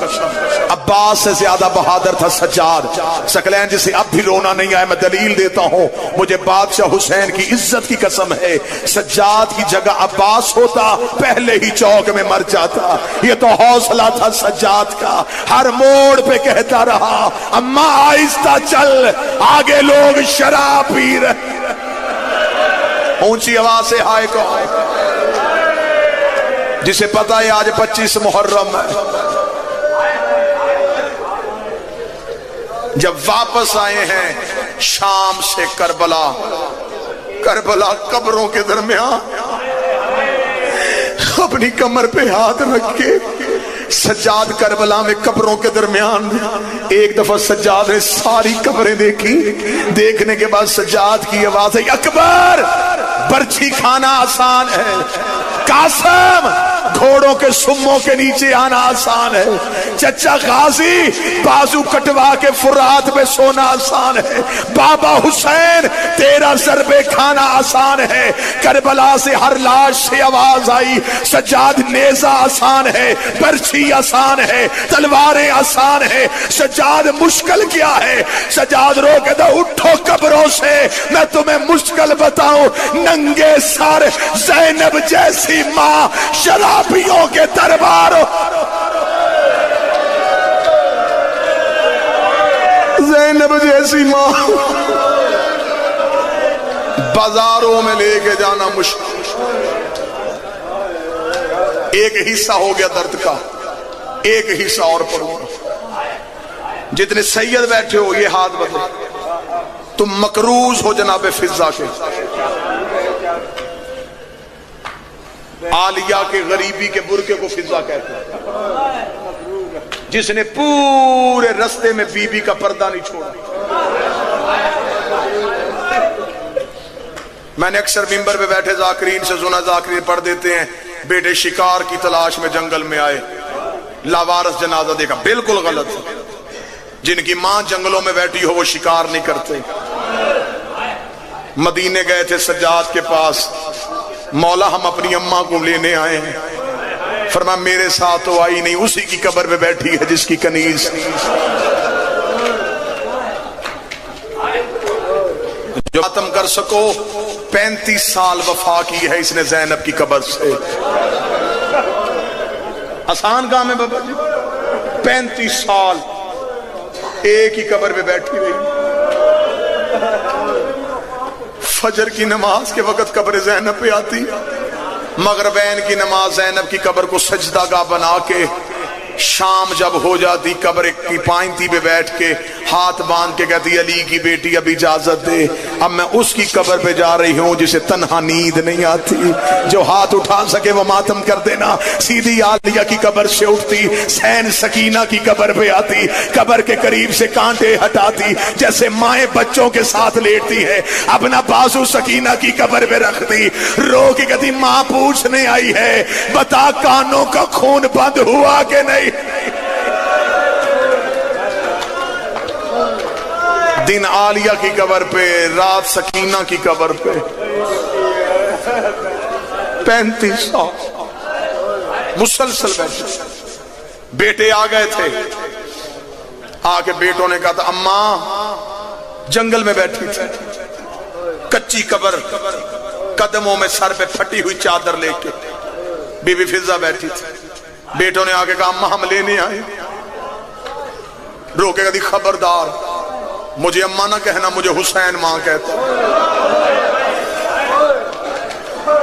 عباس سے زیادہ بہادر تھا سجاد. سکلین جسے اب بھی رونا نہیں آیا میں دلیل دیتا ہوں, مجھے بادشاہ حسین کی عزت کی قسم ہے, سجاد کی جگہ عباس ہوتا پہلے ہی چوک میں مر جاتا. یہ تو حوصلہ تھا سجاد کا. ہر موڑ پہ کہتا رہا اماں آہستہ چل, آگے لوگ شراب پی رہے. اونچی آواز سے ہائے کو, جسے پتا ہے آج 25 محرم ہے. جب واپس آئے ہیں شام سے کربلا، کربلا قبروں کے درمیان اپنی کمر پہ ہاتھ رکھ کے سجاد کربلا میں قبروں کے درمیان ایک دفعہ سجاد نے ساری قبریں دیکھی، دیکھنے کے بعد سجاد کی آواز ہے اکبر برچھی کھانا آسان ہے، قاسم گھوڑوں کے سموں کے نیچے آنا آسان ہے، چچا غازی بازو کٹوا کے فرات میں سونا آسان ہے، بابا حسین تیرا ضربے کھانا آسان ہے۔ کربلا سے ہر لاش سے آواز آئی سجاد نیزہ آسان ہے، برچھی آسان ہے، تلواریں آسان ہے، سجاد مشکل کیا ہے؟ سجاد رو کے دو اٹھو قبروں سے میں تمہیں مشکل بتاؤں، ننگے سر زینب جیسی ماں شرابیوں کے دربار، زینب جیسی ماں بازاروں میں لے کے جانا مشکل۔ ایک حصہ ہو گیا درد کا، ایک حصہ اور پڑھو۔ جتنے سید بیٹھے ہو یہ ہاتھ بدلو، تم مقروض ہو جناب فضا کے، عالیہ کے غریبی کے برقع کو فضا کہتے ہیں، جس نے پورے رستے میں بی بی کا پردہ نہیں چھوڑا۔ میں نے اکثر ممبر پہ بیٹھے ذاکرین سے سنا، ذاکرین پڑھ دیتے ہیں بیٹے شکار کی تلاش میں جنگل میں آئے، لاوارث جنازہ دیکھا، بالکل غلط۔ جن کی ماں جنگلوں میں بیٹھی ہو وہ شکار نہیں کرتے۔ مدینے گئے تھے سجاد کے پاس، مولا ہم اپنی اماں کو لینے آئے ہیں، فرمایا میرے ساتھ تو آئی نہیں، اسی کی قبر پہ بیٹھی ہے جس کی کنیز جو ختم کر سکو۔ 35 سال وفا کی ہے اس نے زینب کی قبر سے، آسان کام ہے بابا جی، 35 سال ایک ہی قبر پہ بیٹھی رہی۔ فجر کی نماز کے وقت قبر زینب پہ آتی، مغربین کی نماز زینب کی قبر کو سجدہ گاہ بنا کے، شام جب ہو جاتی قبر کی پائنتی پہ بیٹھ کے ہاتھ باندھ کے کہتی علی کی بیٹی اب اجازت دے، اب میں اس کی قبر پہ جا رہی ہوں جسے تنہا نیند نہیں آتی، جو ہاتھ اٹھا سکے وہ ماتم کر دینا۔ سیدھی عالیہ کی قبر سے اٹھتی، حسین سکینہ کی قبر پہ آتی، قبر کے قریب سے کانٹے ہٹاتی، جیسے مائیں بچوں کے ساتھ لیٹتی ہے، اپنا بازو سکینہ کی قبر پہ رکھتی، رو کے کہتی ماں پوچھنے آئی ہے بتا کانوں کا خون بند ہوا کہ نہیں۔ دن عالیہ کی قبر پہ، رات سکینہ کی قبر پہ، 35 سال مسلسل بیٹھے۔ بیٹے آ گئے تھے، آ کے بیٹوں نے کہا تھا اماں جنگل میں بیٹھی تھی، کچی قبر، قدموں میں سر پہ پھٹی ہوئی چادر لے کے بی بی فضا بیٹھی تھی۔ بیٹوں نے آ کے کہا اماں ہم لینے آئے، رو کے کہتی خبردار مجھے اماں نہ کہنا، مجھے حسین ماں کہتا،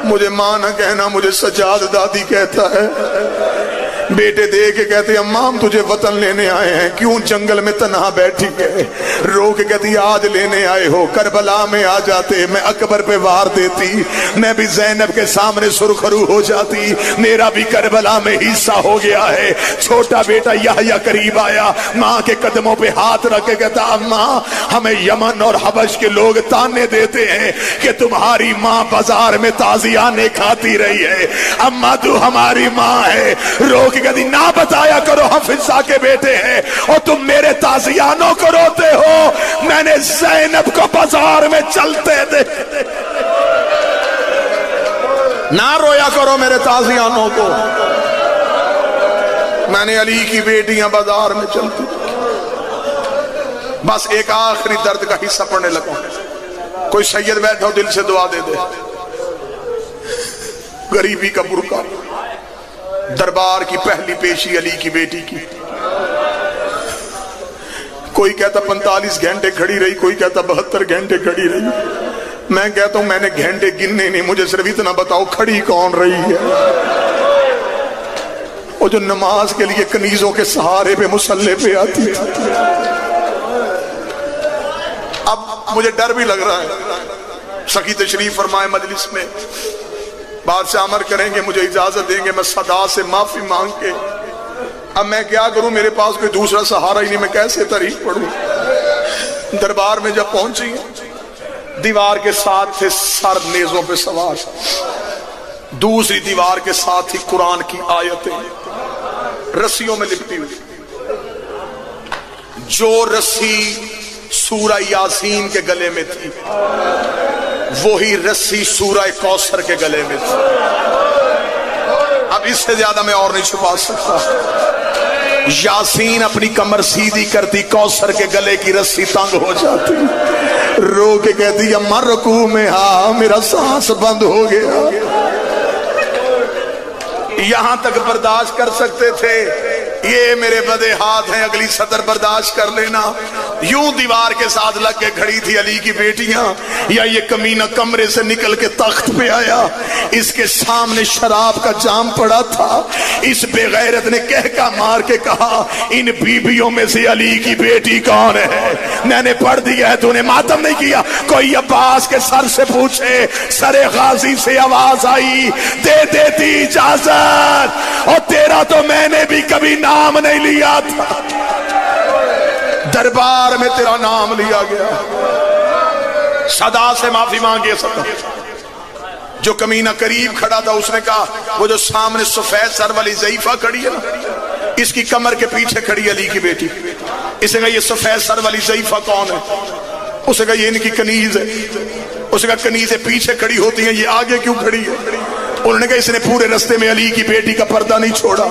مجھے ماں نہ کہنا، مجھے سجاد دادی کہتا ہے۔ بیٹے دے کے کہتے اماں ہم تجھے وطن لینے آئے ہیں، کیوں جنگل میں تنہا بیٹھی ہے؟ رو کے کہتی آج لینے آئے ہو، کربلا میں آ جاتے میں اکبر پہ وار دیتی، میں بھی زینب کے سامنے سرخرو ہو جاتی، میرا بھی کربلا میں حصہ ہو گیا ہے۔ چھوٹا بیٹا یحییٰ قریب آیا، ماں کے قدموں پہ ہاتھ رکھ کے کہتا اماں ہمیں یمن اور حبش کے لوگ تانے دیتے ہیں کہ تمہاری ماں بازار میں تازیانے کھاتی رہی ہے، اماں تو ہماری ماں ہے۔ رو کے کہتی نہ بتایا کرو ہم فضا کے بیٹے ہیں اور تم میرے تازیانوں کو روتے ہو، میں نے زینب کو بازار میں چلتے دیکھے۔ نہ رویا کرو میرے تازیانوں کو، میں نے علی کی بیٹیاں بازار میں چلتی۔ بس ایک آخری درد کا حصہ پڑھنے لگا، کوئی سید بیٹھا ہو دل سے دعا دے دے۔ غریبی کا برقع، دربار کی پہلی پیشی علی کی بیٹی کی، کوئی کہتا 45 گھنٹے کھڑی رہی، کوئی کہتا 72 گھنٹے کھڑی رہی۔ میں کہتا ہوں میں نے گھنٹے گننے نہیں، مجھے صرف اتنا بتاؤ کھڑی کون رہی ہے؟ وہ جو نماز کے لیے کنیزوں کے سہارے پہ مصلی پہ آتی تھی، مجھے ڈر بھی لگ رہا ہے. سخی تشریف فرمائے مجلس میں, بادشاہ امر کریں گے, مجھے اجازت دیں گے, میں صدا سے معافی مانگ کے, اب میں کیا کروں, میرے پاس کوئی دوسرا سہارا ہی نہیں, میں کیسے تاریخ پڑھوں. دربار میں جب پہنچی, دیوار کے ساتھ تھے سر نیزوں پہ سوار, دوسری دیوار کے ساتھ ہی قرآن کی آیتیں رسیوں میں لپٹی ہوئی. جو رسی سورہ یاسین کے گلے میں تھی وہی رسی سورہ کوثر کے گلے میں تھی. اب اس سے زیادہ میں اور نہیں چھپا سکتا. یاسین اپنی کمر سیدھی کرتی, کوثر کے گلے کی رسی تنگ ہو جاتی, رو کے کہتی اماں رکوع میں ہاں میرا سانس بند ہو گیا. یہاں تک برداشت کر سکتے تھے, یہ میرے بدے ہاتھ ہیں, اگلی سطر برداشت کر لینا. یوں دیوار کے ساتھ لگ کے کھڑی تھی علی کی بیٹیاں, یا یہ کمینہ کمرے سے نکل کے تخت پہ آیا, اس کے سامنے شراب کا جام پڑا تھا. اس بے غیرت نے کہکا مار کے کہا ان بیویوں میں سے علی کی بیٹی کون ہے؟ میں نے پڑھ دیا ہے, تو نے ماتم نہیں کیا. کوئی عباس کے سر سے پوچھے. سر غازی سے آواز آئی, دے دیتی اجازت, اور تیرا تو میں نے بھی کبھی نام نہیں لیا تھا, دربار میں تیرا نام لیا گیا. صدا سے معافی مانگے. صدا جو کمینہ قریب کھڑا تھا اس نے کہا وہ جو سامنے سفید سر والی ضعیفہ کھڑی ہے نا, اس کی کمر کے پیچھے کھڑی علی کی بیٹی. اس نے کہا یہ سفید سر والی ضعیفہ کون ہے؟ اس نے کہا یہ ان کی کنیز ہے. اس نے کہا کنیزیں پیچھے کھڑی ہوتی ہیں, یہ آگے کیوں کھڑی ہے؟ انہوں نے کہا اس نے پورے رستے میں علی کی بیٹی کا پردہ نہیں چھوڑا,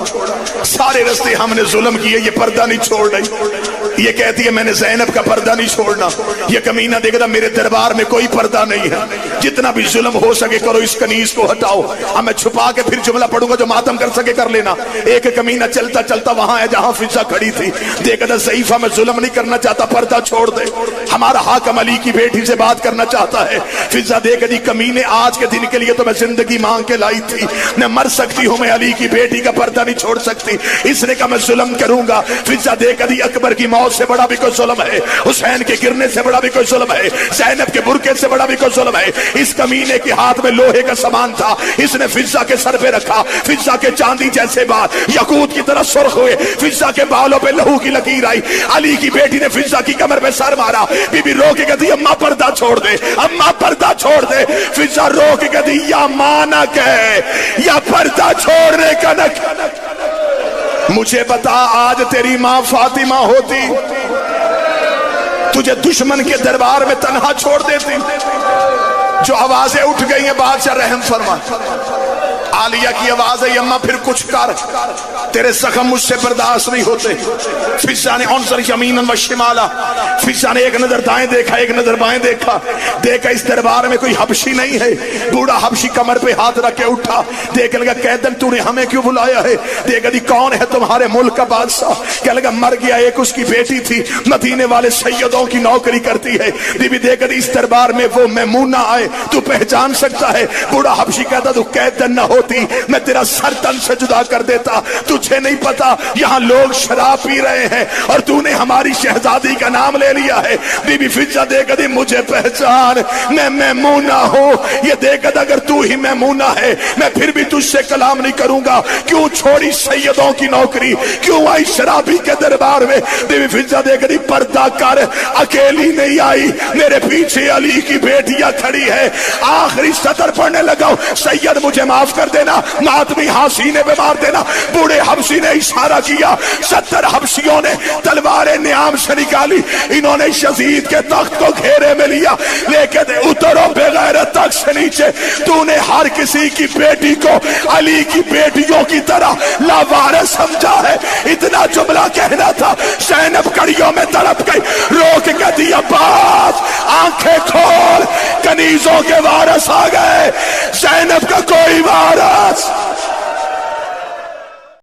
سارے رستے ہم نے ظلم کیے, یہ پردہ نہیں چھوڑ رہی. یہ کہتی ہے میں نے زینب کا پردہ نہیں چھوڑنا. یہ کمینہ دیکھتا میرے دربار میں کوئی پردہ نہیں ہے, جتنا بھی ظلم ہو سکے کرو, اس کنیز کو ہٹاؤ. اب میں چھپا کے پھر جملہ پڑھوں گا, جو ماتم کر سکے کر لینا. ایک کمینہ چلتا چلتا وہاں ہے جہاں فضہ کھڑی تھی, دیکھتا ضعیفہ میں ظلم نہیں کرنا چاہتا, پردہ چھوڑ دے, ہمارا حاکم علی کی بیٹی سے بات کرنا چاہتا ہے. فضہ دیکھ دی کمینے آج کے دن کے لیے تو میں زندگی مانگ کے لائی تھی, میں مر سکتی ہوں, میں علی کی بیٹی کا پردہ نہیں چھوڑ سکتی. اس نے کہا میں ظلم کروں گا. فضہ دیکھ دی اکبر کی موت سے بڑا بھی کوئی ظلم ہے, حسین کے گرنے سے بڑا بھی کوئی ظلم ہے, زینب کے برقعے سے بڑا بھی کوئی ظلم ہے. اس کمینے کے ہاتھ میں لوہے کا سامان تھا, اس نے فضہ کے سر پہ رکھا. فضہ کے چاندی جیسے بال یاقوت کی طرح سرخ ہوئے, فضہ کے بالوں پہ لہو کی لکیر آئی. علی کی بیٹی نے فضہ کی کمر پہ سر مارا. بی بی رو کے کہتی اماں پردہ چھوڑ دے, اماں پردہ چھوڑ دے. فضہ رو کے کہتی یا ماں نہ کہے یا پردہ چھوڑنے کا نہ. مجھے بتا آج تیری ماں فاطمہ ہوتی تجھے دشمن کے دربار میں تنہا چھوڑ دیتی. جو آوازیں اٹھ گئی ہیں بادشاہ رحم فرما. عالیہ کی آواز ہے اماں پھر کچھ کر, تیرے زخم مجھ سے برداشت نہیں ہوتے. فضہ نے انظر یمینا و شمالا, فضہ نے ایک نظر دائیں دیکھا ایک نظر بائیں دیکھا, دیکھا اس دربار میں کوئی حبشی نہیں ہے. بوڑھا حبشی کمر پہ ہاتھ رکھ کے اٹھا, دیکھ لگا قیدن تو نے ہمیں کیوں بلایا ہے؟ دیکھا دی کون ہے تمہارے ملک کا بادشاہ؟ کہہ لگا مر گیا, ایک اس کی بیٹی تھی, مدینے والے سیدوں کی نوکری کرتی ہے. بی بی دیکھا دی اس دربار میں وہ میمونہ آئے, تو پہچان سکتا ہے؟ بوڑھا حبشی کہتا تو قیدن نہ ہوتی میں تیرا سر تن سے جدا کر دیتا. تجھے نہیں پتا یہاں لوگ شراب پی رہے ہیں اور تو نے ہماری شہزادی کا نام لے لیا ہے. بی بی فضہ دیکھ دی مجھے پہچان, میں میمونہ ہوں. یہ دیکھ دی اگر تو ہی میمونہ ہے میں پھر بھی تجھ سے کلام نہیں کروں گا. کیوں چھوڑی سیدوں کی نوکری, کیوں آئی شرابی کے دربار میں؟ بی بی فضہ دیکھ دی پردہ کر, اکیلی نہیں آئی, میرے پیچھے علی کی بیٹیاں کھڑی ہے. آخری سطر پڑھنے لگا, سید مجھے معاف کر دینا, ماتمی حسینے پہ مار دینا. بوڑھے حبشی نے اشارہ کیا, 70 حبشیوں نے تلواریں نیام سے نکالی, انہوں نے یزید کے تخت کو گھیرے میں لیا. لیکن اترو بغیر تخت سے نیچے, تو نے ہر کسی کی بیٹی کو علی کی بیٹیوں کی طرح لاوارث سمجھا ہے. اتنا جملہ کہنا تھا, زینب کڑیوں میں تڑپ گئی, رو کے کہتی عباس آنکھیں کھول, کنیزوں کے وارث آ گئے, زینب کا کوئی وارث